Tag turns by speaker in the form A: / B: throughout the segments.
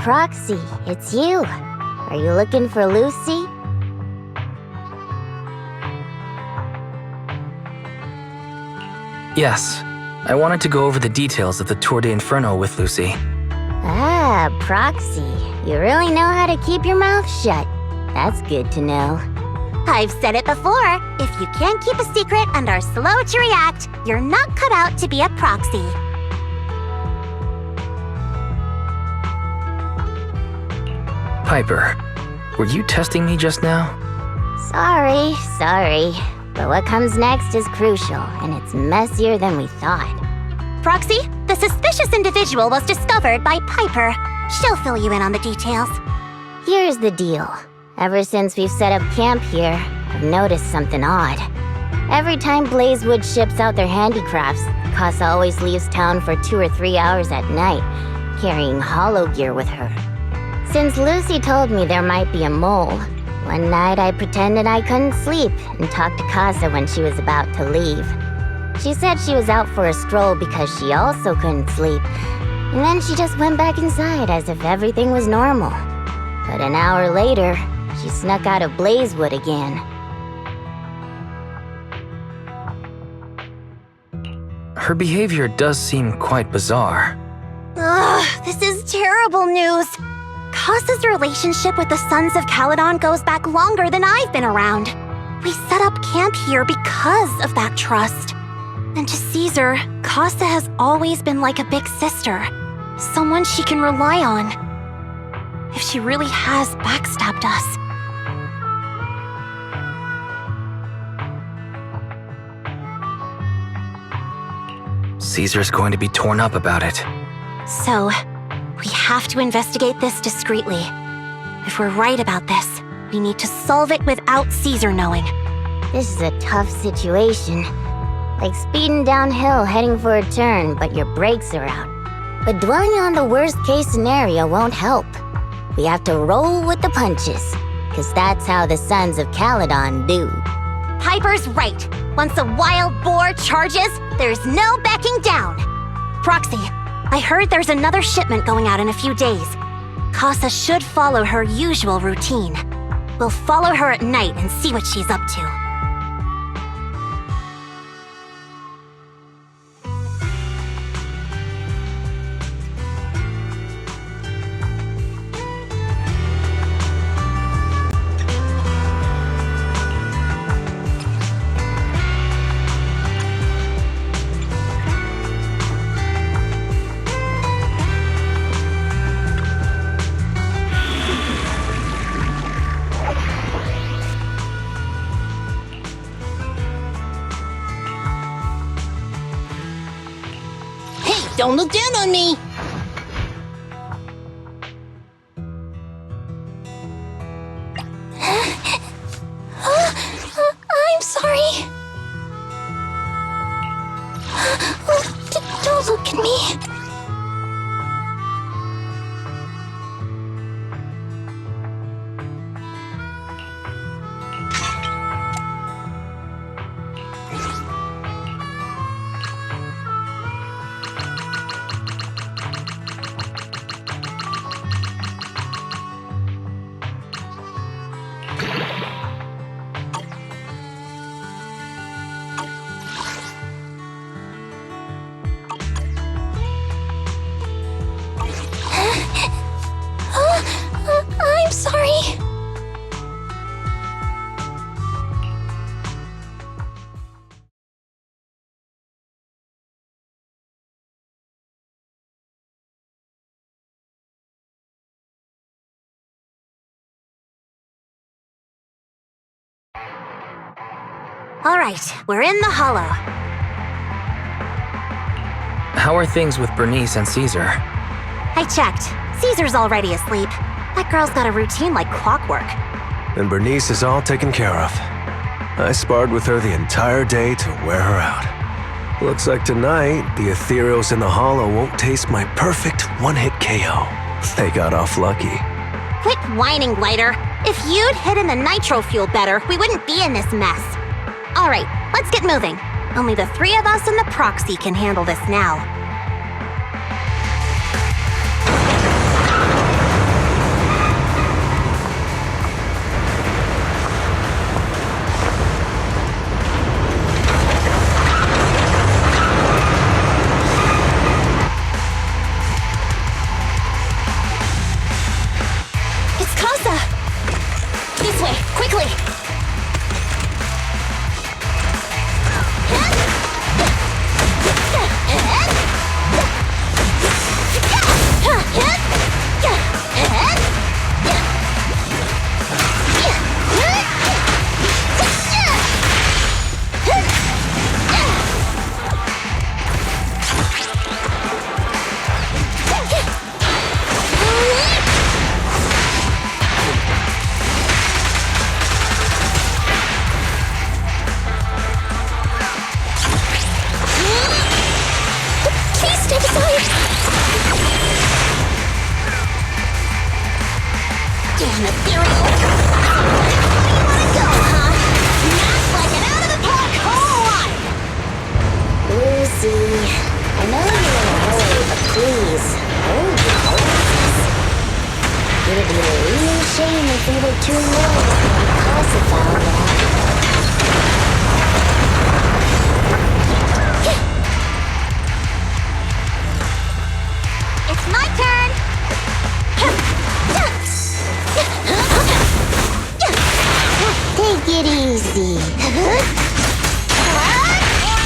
A: Proxy, it's you. Are you looking for Lucy?
B: Yes. I wanted to go over the details of the Tour de Inferno with Lucy.
A: Ah, Proxy. You really know how to keep your mouth shut. That's good to know.
C: I've said it before. If you can't keep a secret and are slow to react, you're not cut out to be a proxy.
B: Piper, were you testing me just now?
A: Sorry. But what comes next is crucial, and it's messier than we thought.
C: Proxy, the suspicious individual was discovered by Piper. She'll fill you in on the details.
A: Here's the deal. Ever since we've set up camp here, I've noticed something odd. Every time Blazewood ships out their handicrafts, Casa always leaves town for 2 or 3 hours at night, carrying holo gear with her. Since Lucy told me there might be a mole, one night I pretended I couldn't sleep and talked to Casa when she was about to leave. She said she was out for a stroll because she also couldn't sleep, and then she just went back inside as if everything was normal. But an hour later, she snuck out of Blazewood again.
B: Her behavior does seem quite bizarre.
C: Ugh, this is terrible news. Casa's relationship with the Sons of Caledon goes back longer than I've been around. We set up camp here because of that trust. And to Caesar, Casa has always been like a big sister. Someone she can rely on. If she really has backstabbed us.
B: Caesar's going to be torn up about it.
C: So, we have to investigate this discreetly. If we're right about this, we need to solve it without Caesar knowing.
A: This is a tough situation. Like speeding downhill heading for a turn, but your brakes are out. But dwelling on the worst-case scenario won't help. We have to roll with the punches, because that's how the Sons of Caledon do.
C: Piper's right. Once a wild boar charges, there's no backing down. Proxy, I heard there's another shipment going out in a few days. Casa should follow her usual routine. We'll follow her at night and see what she's up to.
D: Don't look down on me!
C: I'm sorry. Don't look at me. I'm sorry. All right, we're in the hollow.
B: How are things with Bernice and Caesar?
C: I checked. Caesar's already asleep. That girl's got a routine like clockwork.
E: And Bernice is all taken care of. I sparred with her the entire day to wear her out. Looks like tonight, the ethereals in the hollow won't taste my perfect one-hit KO. They got off lucky.
C: Quit whining, Lighter. If you'd hidden the nitro fuel better, we wouldn't be in this mess. All right, let's get moving. Only the 3 of us and the proxy can handle this now.
A: easy.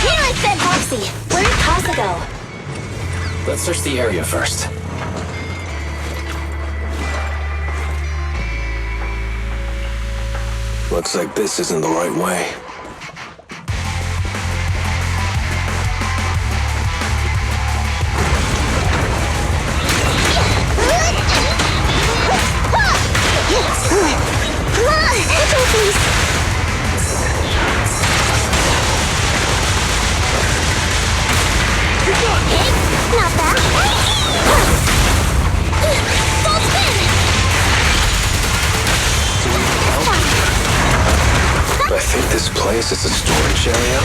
C: Here I said, Foxy. Where did Casa go?
B: Let's search the area first.
E: Looks like this isn't the right way.
C: Please. Not bad. Full spin.
E: I think this place is a storage area.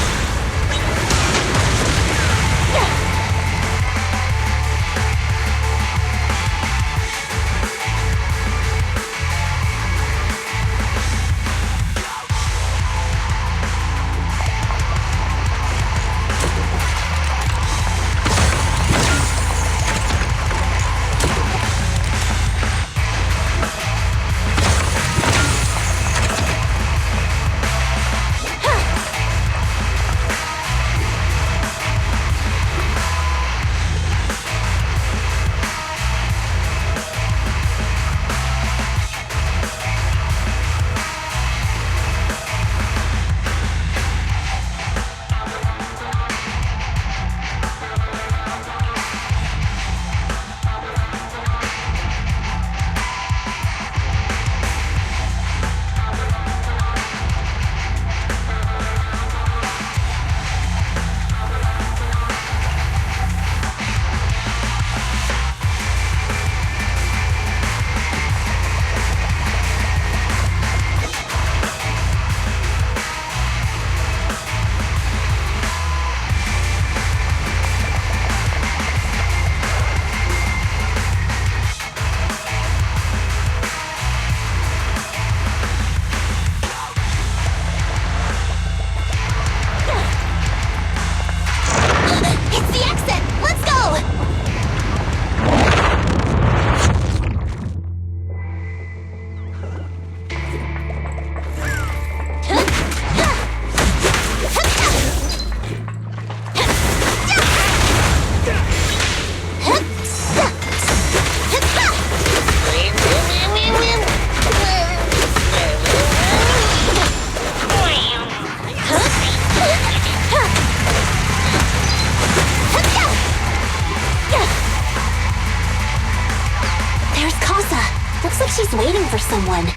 C: She's waiting for someone.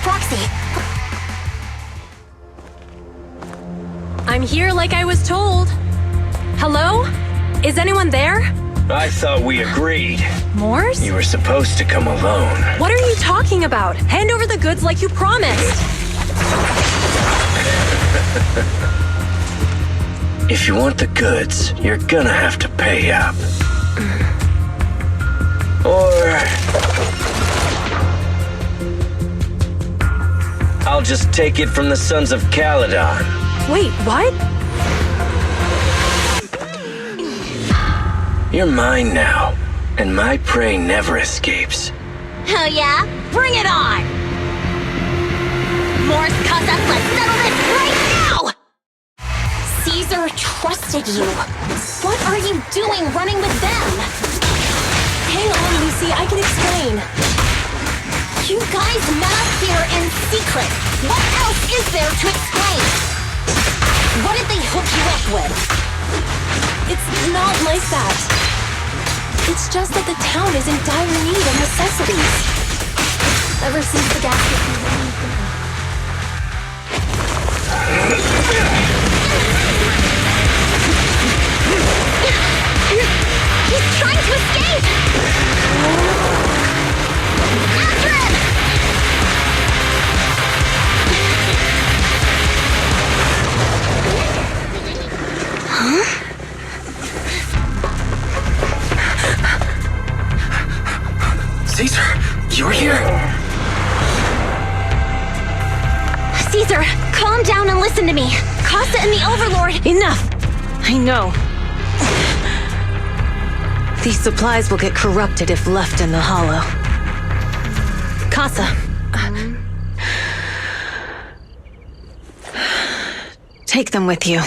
C: Proxy.
F: I'm here like I was told. Hello? Is anyone there?
G: I thought we agreed.
F: Morse?
G: You were supposed to come alone.
F: What are you talking about? Hand over the goods like you promised.
G: If you want the goods, you're gonna have to pay up. Or I'll just take it from the Sons of Caledon.
F: Wait, what?
G: You're mine now, and my prey never escapes.
C: Oh yeah? Bring it on! Morse, Casa, let's settle this right now! Caesar trusted you. What are you doing running with them?
F: Hang on, Lucy, I can explain.
C: You guys met up here in secret. What else is there to explain? What did they hook you up with?
F: It's not like that. It's just that the town is in dire need of necessities. Ever since the gas
C: He's trying to escape! After him! Huh?
B: Caesar, you're here?
C: Caesar, calm down and listen to me. Casa and the Overlord...
F: Enough! I know. These supplies will get corrupted if left in the hollow. Take them with you.
C: Overlord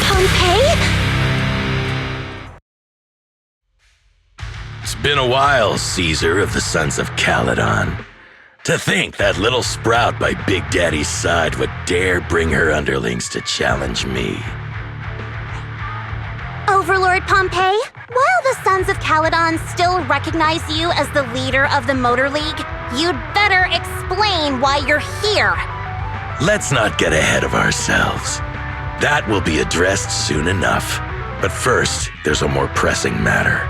C: Pompeii?
G: It's been a while, Caesar of the Sons of Caledon. To think that little sprout by Big Daddy's side would dare bring her underlings to challenge me.
C: Overlord Pompeii, while the Sons of Caledon still recognize you as the leader of the Motor League, you'd better explain why you're here.
G: Let's not get ahead of ourselves. That will be addressed soon enough. But first, there's a more pressing matter.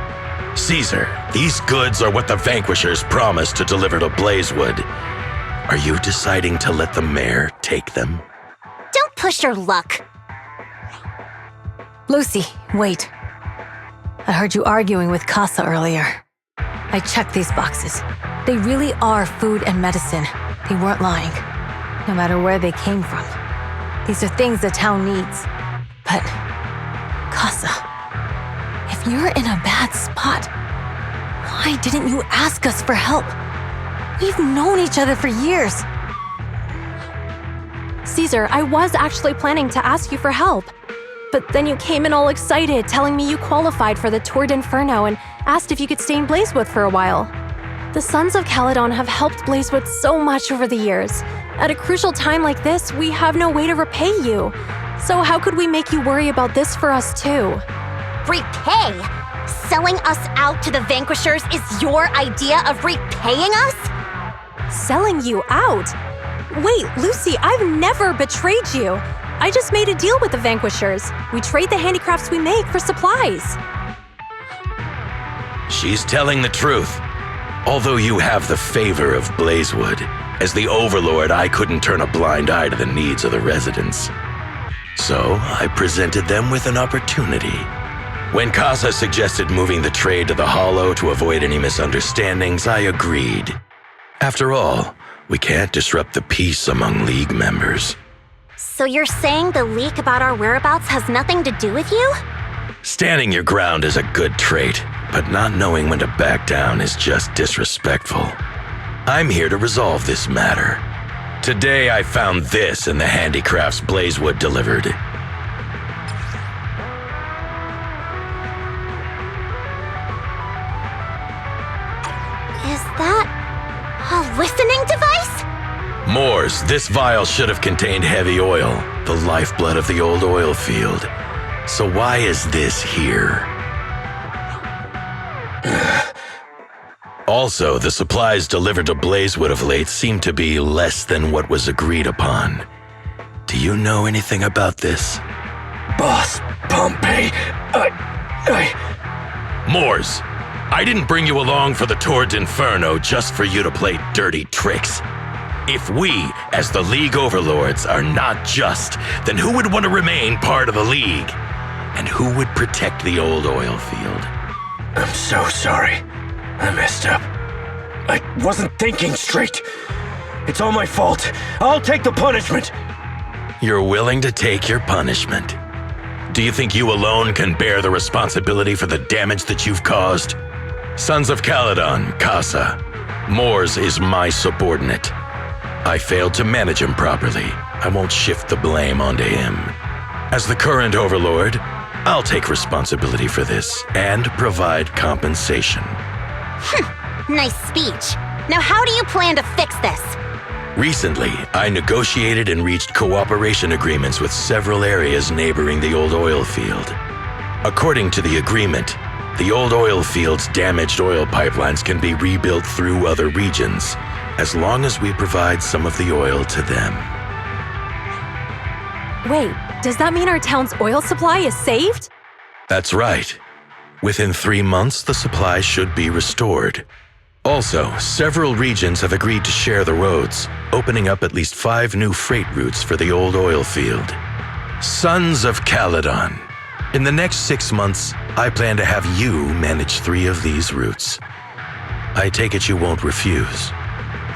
G: Caesar, these goods are what the Vanquishers promised to deliver to Blazewood. Are you deciding to let the mayor take them?
C: Don't push your luck.
F: Lucy, wait. I heard you arguing with Casa earlier. I checked these boxes. They really are food and medicine. They weren't lying, no matter where they came from. These are things the town needs. But, Casa, if you're in a bad spot, why didn't you ask us for help? We've known each other for years.
H: Caesar, I was actually planning to ask you for help. But then you came in all excited, telling me you qualified for the Tour d'Inferno and asked if you could stay in Blazewood for a while. The Sons of Caledon have helped Blazewood so much over the years. At a crucial time like this, we have no way to repay you. So how could we make you worry about this for us too?
C: Repay? Selling us out to the Vanquishers is your idea of repaying us?
H: Selling you out? Wait, Lucy, I've never betrayed you. I just made a deal with the Vanquishers. We trade the handicrafts we make for supplies.
G: She's telling the truth. Although you have the favor of Blazewood, as the Overlord, I couldn't turn a blind eye to the needs of the residents. So I presented them with an opportunity. When Casa suggested moving the trade to the Hollow to avoid any misunderstandings, I agreed. After all, we can't disrupt the peace among League members.
C: So you're saying the leak about our whereabouts has nothing to do with you?
G: Standing your ground is a good trait, but not knowing when to back down is just disrespectful. I'm here to resolve this matter. Today I found this in the handicrafts Blazewood delivered.
C: Is that a listening device?
G: Moors, this vial should have contained heavy oil, the lifeblood of the old oil field. So why is this here? Also, the supplies delivered to Blazewood of late seem to be less than what was agreed upon. Do you know anything about this?
E: Boss, Pompeii,
G: Moors, I didn't bring you along for the Tour d'Inferno just for you to play dirty tricks. If we, as the League Overlords, are not just, then who would want to remain part of the League? And who would protect the old oil field?
E: I'm so sorry. I messed up. I wasn't thinking straight. It's all my fault. I'll take the punishment.
G: You're willing to take your punishment. Do you think you alone can bear the responsibility for the damage that you've caused? Sons of Caledon, Casa. Moors is my subordinate. I failed to manage him properly. I won't shift the blame onto him. As the current Overlord, I'll take responsibility for this and provide compensation.
C: Nice speech. Now how do you plan to fix this?
G: Recently, I negotiated and reached cooperation agreements with several areas neighboring the old oil field. According to the agreement, the old oil field's damaged oil pipelines can be rebuilt through other regions, as long as we provide some of the oil to them.
H: Wait, does that mean our town's oil supply is saved?
G: That's right. Within 3 months, the supply should be restored. Also, several regions have agreed to share the roads, opening up at least 5 new freight routes for the old oil field. Sons of Caledon. In the next 6 months, I plan to have you manage 3 of these routes. I take it you won't refuse.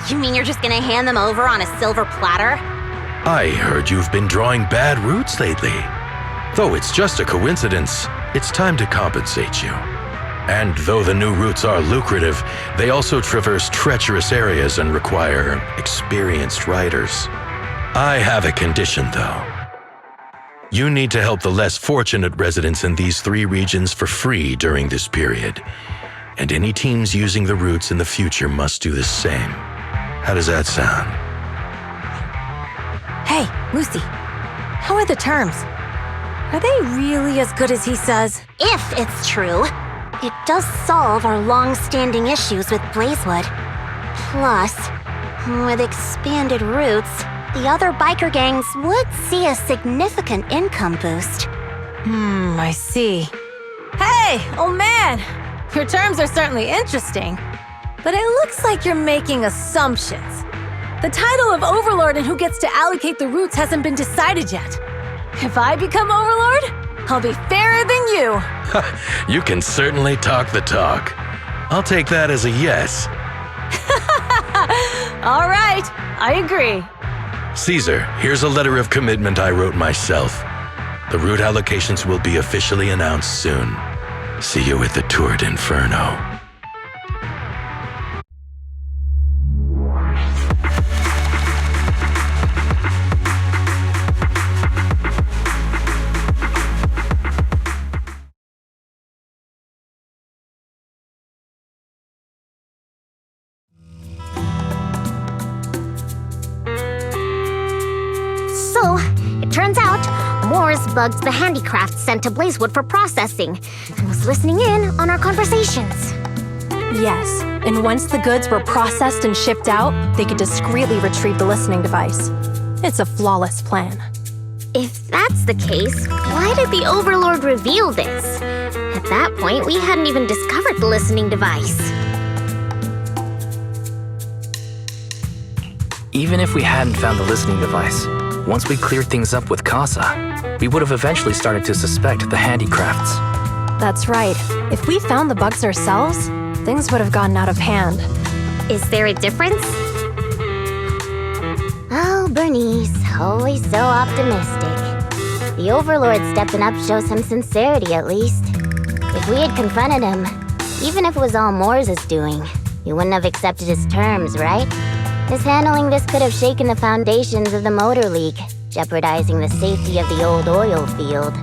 C: You mean you're just gonna hand them over on a silver platter?
G: I heard you've been drawing bad routes lately. Though it's just a coincidence, it's time to compensate you. And though the new routes are lucrative, they also traverse treacherous areas and require experienced riders. I have a condition, though. You need to help the less fortunate residents in these 3 regions for free during this period. And any teams using the routes in the future must do the same. How does that sound?
F: Hey, Lucy, how are the terms? Are they really as good as he says?
C: If it's true, it does solve our long-standing issues with Blazewood. Plus, with expanded routes, the other biker gangs would see a significant income boost.
F: I see. Hey, old man! Your terms are certainly interesting, but it looks like you're making assumptions. The title of Overlord and who gets to allocate the routes hasn't been decided yet. If I become Overlord, I'll be fairer than you.
G: You can certainly talk the talk. I'll take that as a yes.
F: All right, I agree.
G: Caesar, here's a letter of commitment I wrote myself. The route allocations will be officially announced soon. See you at the Tour d'Inferno.
A: So, it turns out, Moores bugged the handicraft sent to Blazewood for processing and was listening in on our conversations.
H: Yes, and once the goods were processed and shipped out, they could discreetly retrieve the listening device. It's a flawless plan.
A: If that's the case, why did the Overlord reveal this? At that point, we hadn't even discovered the listening device.
B: Even if we hadn't found the listening device, once we cleared things up with Casa, we would have eventually started to suspect the handicrafts.
H: That's right. If we found the bugs ourselves, things would have gotten out of hand.
A: Is there a difference? Oh, Bernice, always so optimistic. The Overlord stepping up shows some sincerity, at least. If we had confronted him, even if it was all Moore's doing, he wouldn't have accepted his terms, right? Mishandling this could have shaken the foundations of the Motor League, jeopardizing the safety of the old oil field.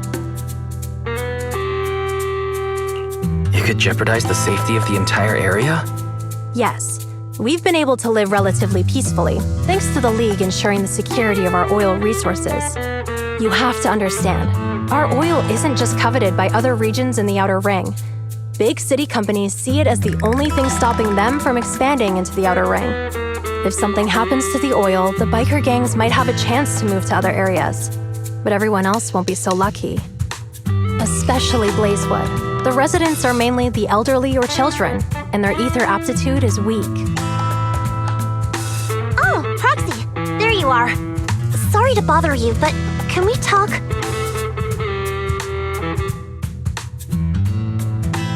B: It could jeopardize the safety of the entire area?
H: Yes, we've been able to live relatively peacefully, thanks to the League ensuring the security of our oil resources. You have to understand, our oil isn't just coveted by other regions in the Outer Ring. Big city companies see it as the only thing stopping them from expanding into the Outer Ring. If something happens to the oil, the biker gangs might have a chance to move to other areas. But everyone else won't be so lucky. Especially Blazewood. The residents are mainly the elderly or children, and their ether aptitude is weak.
C: Oh, Proxy, there you are. Sorry to bother you, but can we talk?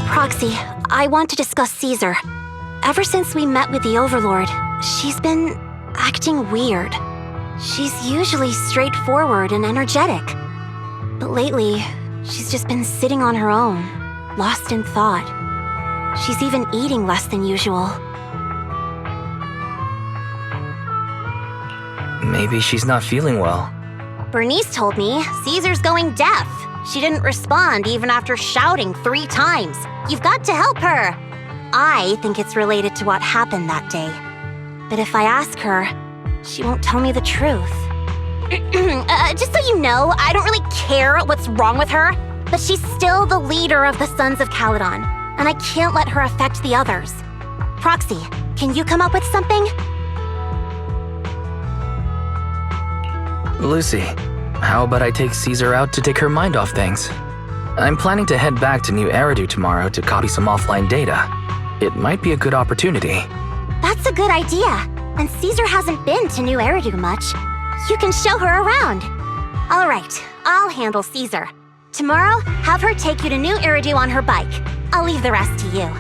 C: Proxy, I want to discuss Caesar. Ever since we met with the Overlord, she's been acting weird. She's usually straightforward and energetic. But lately, she's just been sitting on her own, lost in thought. She's even eating less than usual.
B: Maybe she's not feeling well.
C: Bernice told me Caesar's going deaf. She didn't respond even after shouting 3 times. You've got to help her. I think it's related to what happened that day. But if I ask her, she won't tell me the truth. Just so you know, I don't really care what's wrong with her, but she's still the leader of the Sons of Caledon, and I can't let her affect the others. Proxy, can you come up with something?
B: Lucy, how about I take Caesar out to take her mind off things? I'm planning to head back to New Eridu tomorrow to copy some offline data. It might be a good opportunity.
C: That's a good idea. And Caesar hasn't been to New Eridu much. You can show her around. All right, I'll handle Caesar. Tomorrow, have her take you to New Eridu on her bike. I'll leave the rest to you.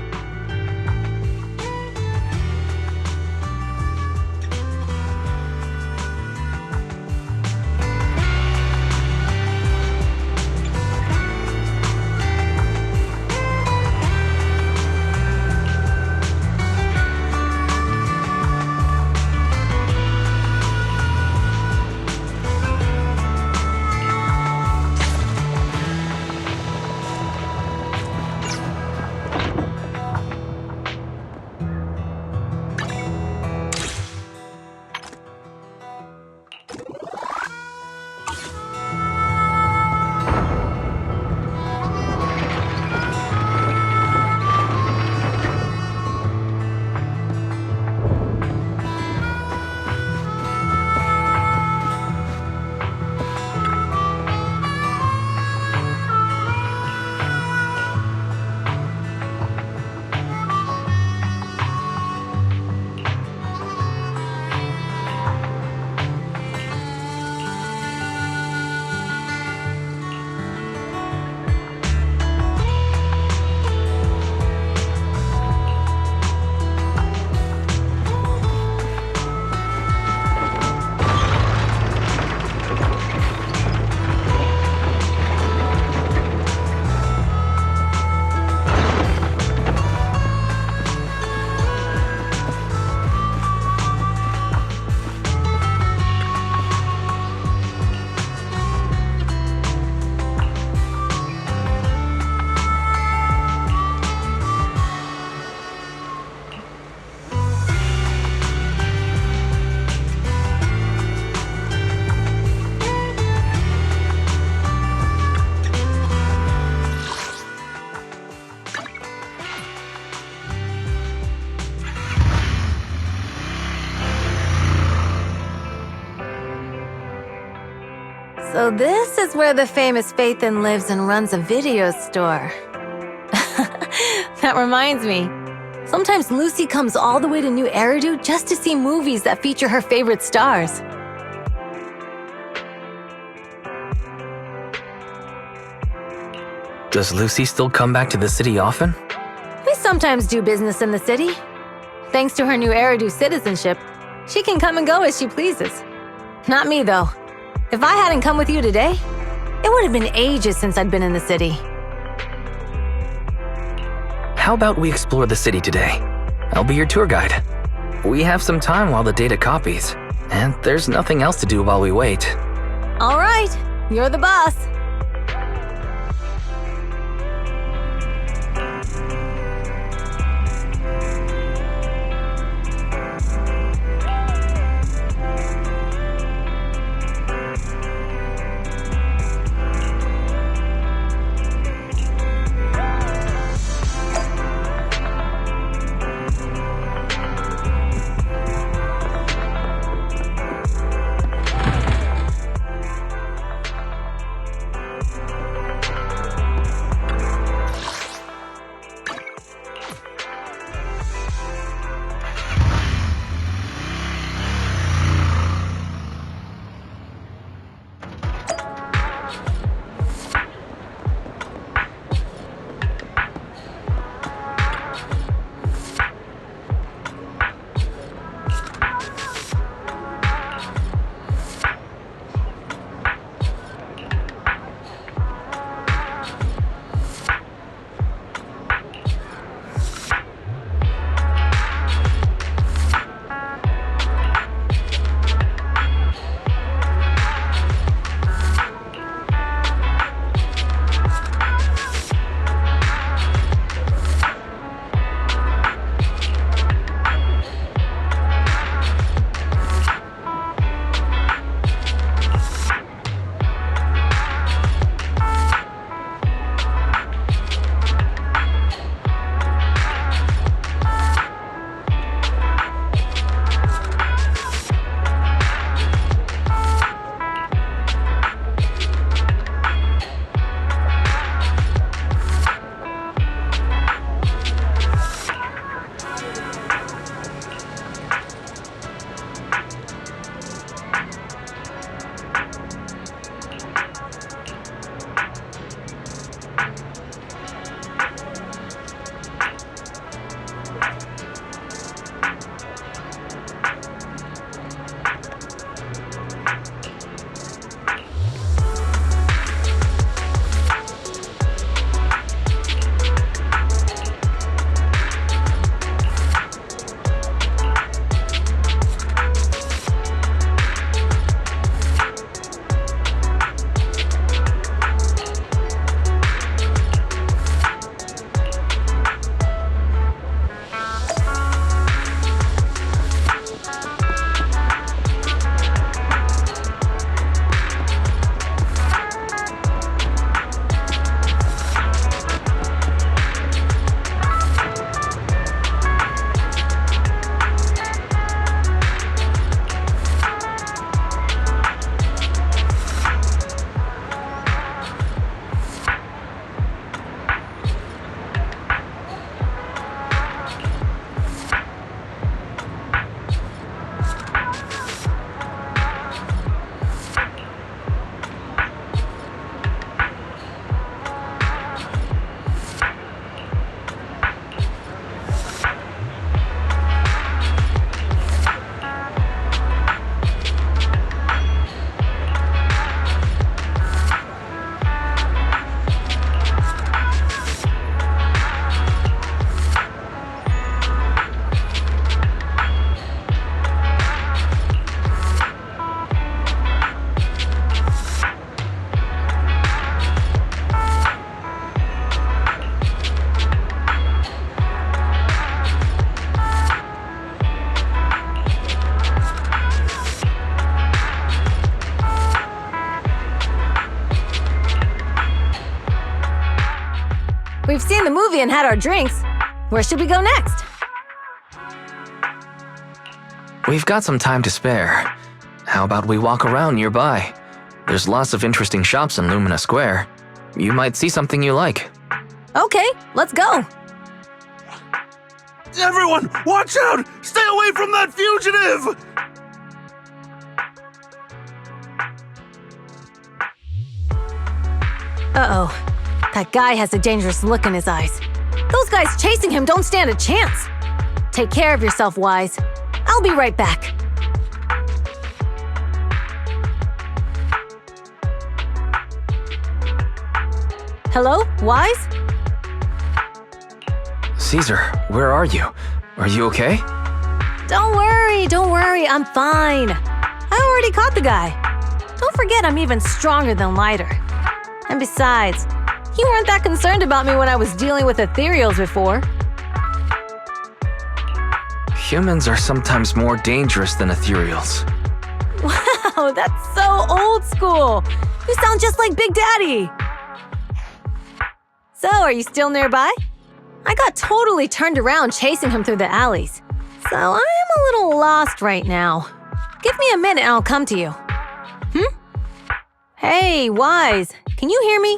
F: So this is where the famous Faithin lives and runs a video store. That reminds me. Sometimes Lucy comes all the way to New Eridu just to see movies that feature her favorite stars.
B: Does Lucy still come back to the city often?
F: We sometimes do business in the city. Thanks to her New Eridu citizenship, she can come and go as she pleases. Not me, though. If I hadn't come with you today, it would have been ages since I'd been in the city.
B: How about we explore the city today? I'll be your tour guide. We have some time while the data copies, and there's nothing else to do while we wait.
F: All right, you're the boss. We've seen the movie and had our drinks. Where should we go next?
B: We've got some time to spare. How about we walk around nearby? There's lots of interesting shops in Lumina Square. You might see something you like.
F: Okay, let's go.
I: Everyone, watch out! Stay away from that fugitive!
F: Uh-oh. That guy has a dangerous look in his eyes. Those guys chasing him don't stand a chance. Take care of yourself, Wise. I'll be right back. Hello, Wise?
B: Caesar, where are you? Are you okay?
F: Don't worry, I'm fine. I already caught the guy. Don't forget I'm even stronger than Lighter. And besides, you weren't that concerned about me when I was dealing with ethereals before.
B: Humans are sometimes more dangerous than ethereals.
F: Wow, that's so old school. You sound just like Big Daddy. So, are you still nearby? I got totally turned around chasing him through the alleys. So, I am a little lost right now. Give me a minute and I'll come to you. Hey, Wise, can you hear me?